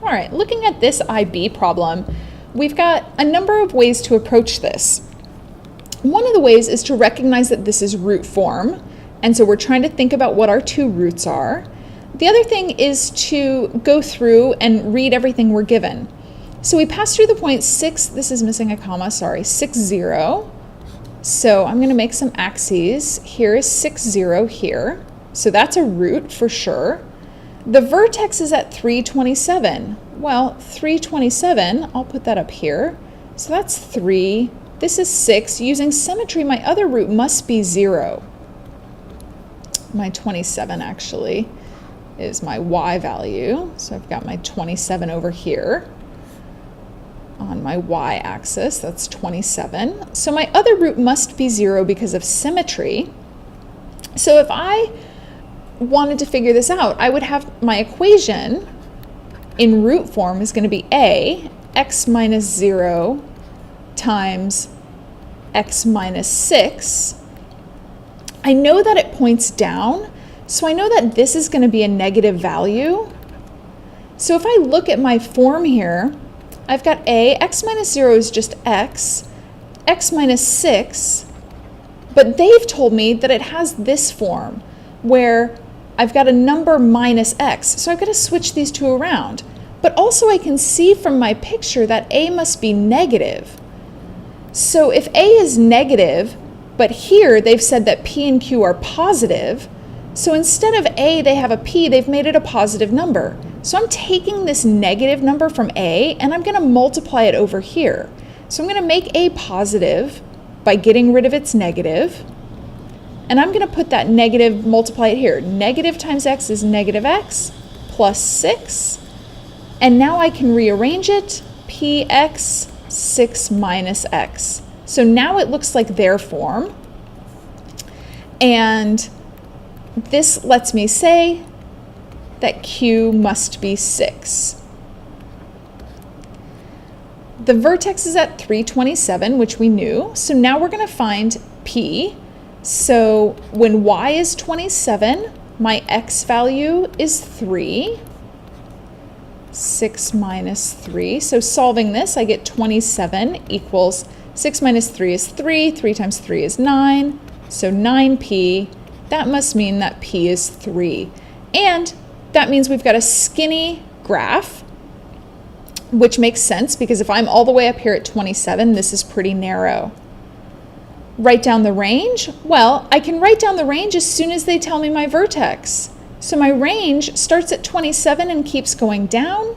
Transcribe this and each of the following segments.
All right, looking at this IB problem, we've got a number of ways to approach this. One of the ways is to recognize that this is root form, and so we're trying to think about what our two roots are. The other thing is to go through and read everything we're given. So we pass through the point 6, this is missing a comma, sorry, 6, 0. So I'm going to make some axes. Here is 6, 0 here. So that's a root for sure. The vertex is at 327. Well, 327, I'll put that up here. So that's 3. This is 6. Using symmetry, my other root must be 0. My 27 actually is my y value. So I've got my 27 over here on my y-axis. That's 27. So my other root must be 0 because of symmetry. So if I wanted to figure this out, I would have my equation in root form is going to be a x minus 0 times x minus 6. I know that it points down, so I know that this is going to be a negative value. So if I look at my form here, I've got a, x minus 0 is just x minus 6, but they've told me that it has this form where I've got a number minus x, so I've got to switch these two around. But also I can see from my picture that a must be negative. So if a is negative, but here they've said that p and q are positive, so instead of a they have a p, they've made it a positive number. So I'm taking this negative number from a and I'm going to multiply it over here. So I'm going to make a positive by getting rid of its negative. And I'm going to put that negative, multiply it here. Negative times x is negative x plus 6. And now I can rearrange it, px 6 minus x. So now it looks like their form. And this lets me say that q must be 6. The vertex is at 327, which we knew. So now we're going to find p. So when y is 27, my x value is 3. 6 minus 3. So solving this, I get 27 equals 6 minus 3 is 3. 3 times 3 is 9. So 9p. That must mean that p is 3. And that means we've got a skinny graph, which makes sense because if I'm all the way up here at 27, this is pretty narrow. Write down the range? Well, I can write down the range as soon as they tell me my vertex. So my range starts at 27 and keeps going down.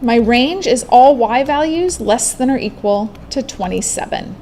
My range is all y values less than or equal to 27.